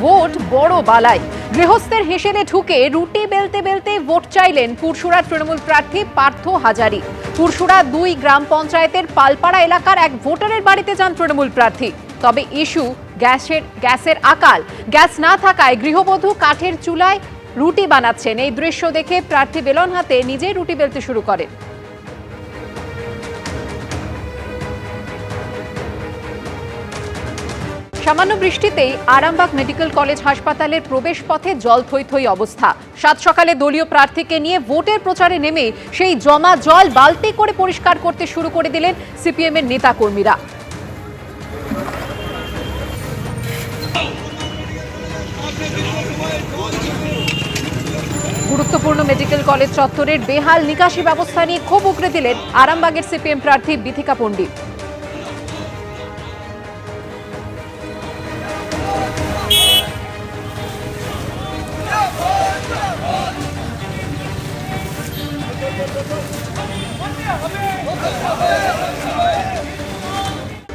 Vote বড় বালাই। গৃহস্থের হেসেলে ঢুকে রুটি বেলতে বেলতে ভোট চাইলেন পুরসুরার তৃণমূল প্রার্থী পার্থ হাজারি। পুরসুরা 2 গ্রাম পঞ্চায়েতের পালপাড়া এলাকার এক ভোটারের বাড়িতে যান তৃণমূল প্রার্থী। তবে ইস্যু গ্যাসের আকাল। গ্যাস না থাকায় গৃহবধূ কাঠের চুলায় রুটি বানাচ্ছেন। এই দৃশ্য দেখে প্রার্থী বেলন হাতে নিজেই রুটি বেলতে শুরু করেন। সামান্য বৃষ্টিতেই আরামবাগ মেডিকেল কলেজ হাসপাতালের প্রবেশ পথে জল থই থই অবস্থা। সাত সকালে দলীয় প্রার্থীকে নিয়ে ভোটের প্রচারে নেমে সেই জমা জল বালতি করে পরিষ্কার করতে শুরু করে দিলেন সিপিএম এর নেতা কর্মীরা। গুরুত্বপূর্ণ মেডিকেল কলেজ চত্বরের বেহাল নিকাশি ব্যবস্থা নিয়ে ক্ষোভ উগরে দিলেন আরামবাগের সিপিএম প্রার্থী বিথিকা পণ্ডিত।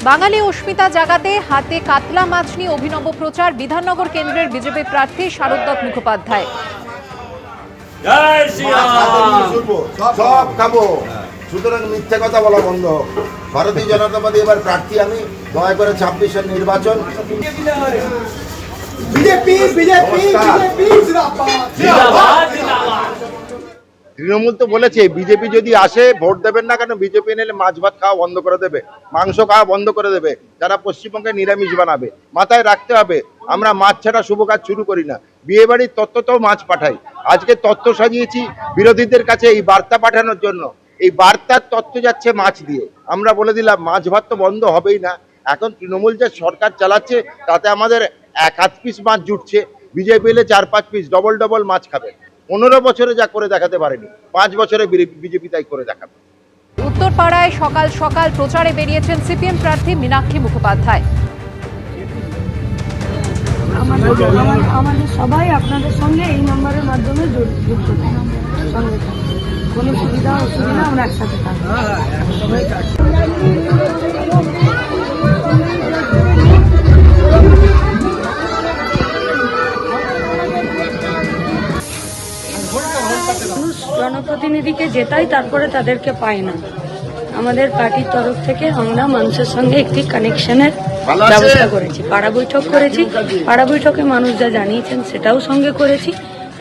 বাঙালি অস্মিতা জাগাতে হাতে কাতলা মাছ নিয়ে অভিনব প্রচার বিধাননগর কেন্দ্রের বিজেপি প্রার্থী শারদত্ত মুখোপাধ্যায়। সব খাবো, সুতরাং মিথ্যে কথা বলা বন্ধ। ভারতীয় জনতা পার্টি এবার প্রার্থী আমি, দয়া করে 26-এর নির্বাচন। তৃণমূল তো বলেছে বিজেপি যদি আসে ভোট দেবেন না কেন, বিজেপি এলে মাছ ভাত খাওয়া বন্ধ করে দেবে, মাংস খাওয়া বন্ধ করে দেবে, যারা পশ্চিমবঙ্গে নিরামিষ বানাবে। মাথায় রাখতে হবে আমরা মাছ ছাড়া শুভ কাজ শুরু করি না। বিয়ে বাড়ির তত্ত্বতেও মাছ পাঠাই। আজকে তত্ত্ব সাজিয়েছি বিরোধীদের কাছে এই বার্তা পাঠানোর জন্য। এই বার্তার তত্ত্ব যাচ্ছে মাছ দিয়ে। আমরা বলে দিলাম মাছ ভাত তো বন্ধ হবেই না। এখন তৃণমূল যে সরকার চালাচ্ছে তাতে আমাদের 1-8 পিস মাছ জুটছে, বিজেপি এলে 4-5 পিস ডবল ডবল মাছ খাবে। 15 বছরে যা করে দেখাতে পারেনি, 5 বছরে বিজেপি তাই করে দেখাবে। উত্তরপাড়ায় সকাল সকাল প্রচারে বেরিয়েছেন সিপিএম প্রার্থী মীনাক্ষী মুখোপাধ্যায়। আমাদের সবাই আপনাদের সঙ্গে এই নম্বরের মাধ্যমে যুক্ত সঙ্গে কোনো সুবিধা অসুবিধা আমরা একসাথে থাকবো। জনপ্রতিনিধিকে জেতাই, তারপরে তাদেরকে পায় না। আমাদের পার্টির তরফ থেকে আমরা মানুষের সঙ্গে একটি কানেকশনের ব্যবস্থা করেছি, পাড়া বৈঠক করেছি। পাড়া বৈঠকে মানুষ যা জানিয়েছেন সেটাও সঙ্গে করেছি।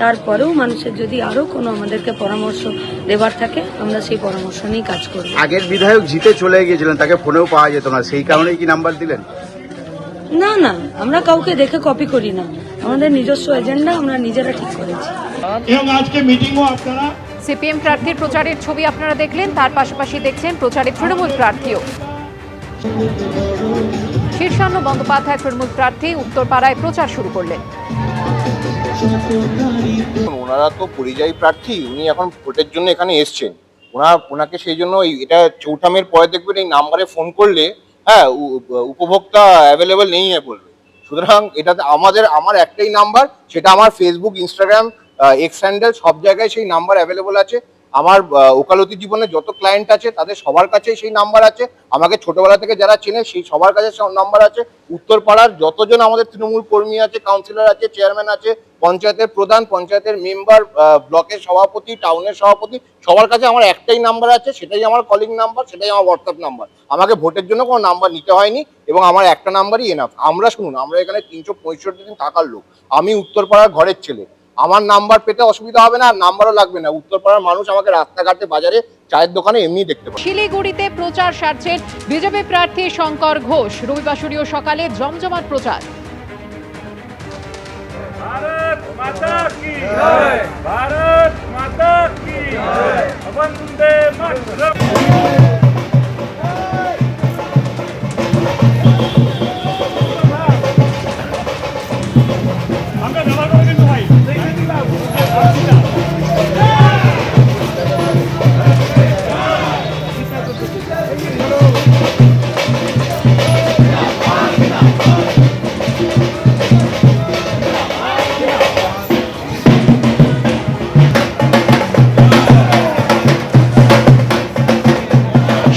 তারপরেও মানুষের যদি আরো কোনো আমাদেরকে পরামর্শ দেবার থাকে আমরা সেই পরামর্শ নিয়ে কাজ করব। আগের বিধায়ক জিতে চলে গিয়েছিলেন, তাকে ফোনেও পাওয়া যেত না, সেই কারণেই কি নাম্বার দিলেন? না না, আমরা কাউকে দেখে কপি করি না। আমাদের নিজস্ব এজেন্ডা আমরা নিজেরা ঠিক করেছি। এবং আজকে মিটিংও আপনারা সিপিএম প্রার্থীর প্রচারের ছবি আপনারা দেখলেন, তার পাশাপাশি দেখছেন প্রচারে তৃণমূল প্রার্থীও। শীর্ষান্ন বন্দ্যোপাধ্যায় তৃণমূল প্রার্থী উত্তরপাড়ায় প্রচার শুরু করলেন। ওনারা তো পরিযায়ী প্রার্থী, উনি এখন ভোটের জন্য এখানে এসছেন। ওনাকে সেই জন্য এটা চৌঠামের পরে দেখবেন এই নাম্বারে ফোন করলে হ্যাঁ উপভোক্তা অ্যাভেলেবেল নেই বলবে। সুতরাং এটাতে আমার একটাই নাম্বার, সেটা আমার ফেসবুক, ইনস্টাগ্রাম, এক্স হ্যান্ডেল সব জায়গায় সেই নাম্বার অ্যাভেলেবল আছে। আমার ওকালতি জীবনে যত ক্লায়েন্ট আছে তাদের সবার কাছেই সেই নাম্বার আছে। আমাকে ছোটবেলা থেকে যারা চেনে সেই সবার কাছে নাম্বার আছে। উত্তরপাড়ার যতজন আমাদের তৃণমূল কর্মী আছে, কাউন্সিলর আছে, চেয়ারম্যান আছে, পঞ্চায়েতের প্রধান, পঞ্চায়েতের মেম্বার, ব্লকের সভাপতি, টাউনের সভাপতি, সবার কাছে আমার একটাই নাম্বার আছে, সেটাই আমার কলিং নাম্বার, সেটাই আমার হোয়াটসঅ্যাপ নাম্বার। আমাকে ভোটের জন্য কোনো নাম্বার নিতে হয়নি এবং আমার একটা নাম্বারই এনাফ। আমরা শুনুন, আমরা এখানে 365 দিন থাকার লোক। আমি উত্তরপাড়ার ঘরের ছেলে, আমার নাম্বার পেতে অসুবিধা হবে না, আর নাম্বারও লাগবে না। উত্তরপাড়ার মানুষ আমাকে রাস্তাঘাটে, বাজারে, চায়ের দোকানে এমনি দেখতে পাবে। শিলিগুড়িতে প্রচার সারছেন বিজেপি প্রার্থী শঙ্কর ঘোষ। রবিবাসরীয় সকালে জমজমাট প্রচার। भारत माता की जय, भारत माता की जय, वंदे मातरम।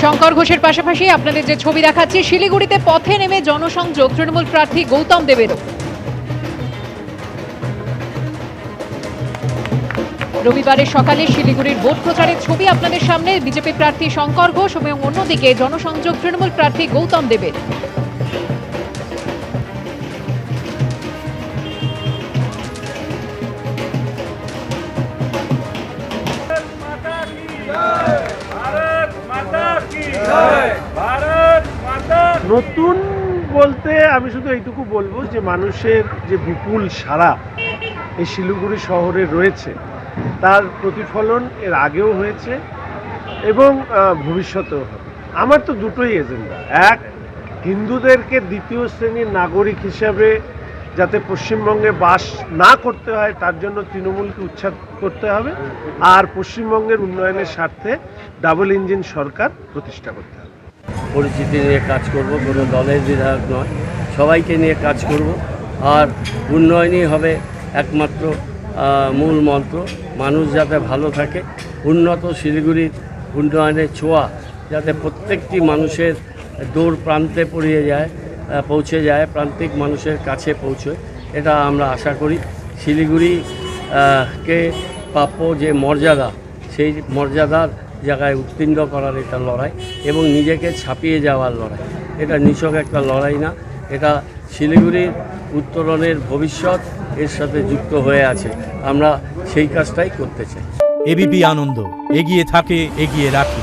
শঙ্কর ঘোষের পাশাপাশি আপনাদের যে ছবি দেখাচ্ছি, শিলিগুড়িতে পথে নেমে জনসংযোগ তৃণমূল প্রার্থী গৌতম দেবেরও। রবিবারের সকালে শিলিগুড়ির ভোট প্রচারের ছবি আপনাদের সামনে। বিজেপি প্রার্থী শঙ্কর ঘোষ এবং অন্যদিকে জনসংযোগ তৃণমূল প্রার্থী গৌতম দেবের। भारत माता की भारत माता। নতুন বলতে আমি শুধু এইটুকু বলবো যে মানুষের যে বিপুল সাড়া এই শিলিগুড়ি শহরে রয়েছে তার প্রতিফলন এর আগেও হয়েছে এবং ভবিষ্যতেও হবে। আমার তো দুটোই এজেন্ডা, এক, হিন্দুদেরকে দ্বিতীয় শ্রেণীর নাগরিক হিসাবে যাতে পশ্চিমবঙ্গে বাস না করতে হয় তার জন্য তৃণমূলকে উচ্ছেদ করতে হবে, আর পশ্চিমবঙ্গের উন্নয়নের স্বার্থে ডাবল ইঞ্জিন সরকার প্রতিষ্ঠা করতে হবে। পরিচিতি নিয়ে কাজ করব, কোনো দলের বিধায়ক নয়, সবাইকে নিয়ে কাজ করব। আর উন্নয়নই হবে একমাত্র মূল মন্ত্র। মানুষ যাতে ভালো থাকে, উন্নত শিলিগুড়ির উন্নয়নের ছোঁয়া যাতে প্রত্যেকটি মানুষের দূর প্রান্তে পৌঁছে যায়, প্রান্তিক মানুষের কাছে পৌঁছয়, এটা আমরা আশা করি। শিলিগুড়ি কে প্রাপ্য যে মর্যাদা, সেই মর্যাদার জায়গায় উত্তীর্ণ করার এটা লড়াই এবং নিজেকে ছাপিয়ে যাওয়ার লড়াই। এটা নিছক একটা লড়াই না, এটা শিলিগুড়ির উত্তরণের ভবিষ্যৎ এর সাথে যুক্ত হয়ে আছে। আমরা সেই কাজটাই করতে চাই। এবিপি আনন্দ, এগিয়ে থাকে, এগিয়ে রাখে।